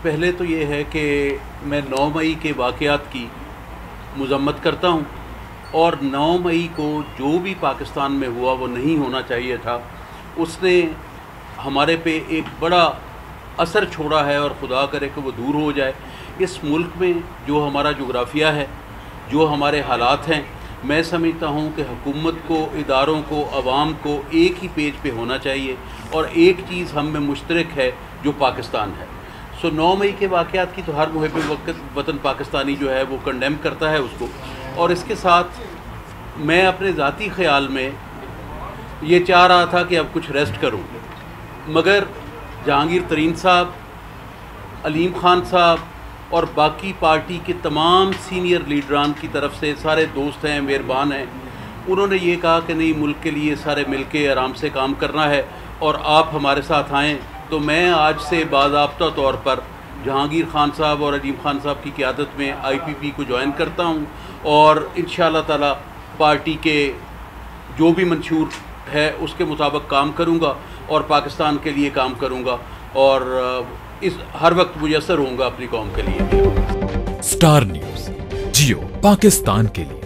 پہلے تو یہ ہے کہ میں 9 مئی کے واقعات کی مذمت کرتا ہوں اور 9 مئی کو جو بھی پاکستان میں ہوا وہ نہیں ہونا چاہیے تھا. اس نے ہمارے پہ ایک بڑا اثر چھوڑا ہے اور خدا کرے کہ وہ دور ہو جائے. اس ملک میں جو ہمارا جغرافیہ ہے، جو ہمارے حالات ہیں، میں سمجھتا ہوں کہ حکومت کو، اداروں کو، عوام کو ایک ہی پیج پہ ہونا چاہیے اور ایک چیز ہم میں مشترک ہے جو پاکستان ہے. 9 مئی کے واقعات کی تو ہر محب وطن پاکستانی جو ہے وہ کنڈیم کرتا ہے اس کو. اور اس کے ساتھ میں اپنے ذاتی خیال میں یہ چاہ رہا تھا کہ اب کچھ ریسٹ کروں، مگر جہانگیر ترین صاحب، علیم خان صاحب اور باقی پارٹی کے تمام سینئر لیڈران کی طرف سے، سارے دوست ہیں، مہربان ہیں، انہوں نے یہ کہا کہ نہیں، ملک کے لیے سارے مل کے آرام سے کام کرنا ہے اور آپ ہمارے ساتھ آئیں. تو میں آج سے باضابطہ طور پر جہانگیر خان صاحب اور علیم خان صاحب کی قیادت میں IPP کو جوائن کرتا ہوں اور انشاءاللہ تعالی پارٹی کے جو بھی منشور ہے اس کے مطابق کام کروں گا اور پاکستان کے لیے کام کروں گا اور ہر وقت میسر ہوں گا اپنی قوم کے لیے. سٹار نیوز، جیو پاکستان کے لیے.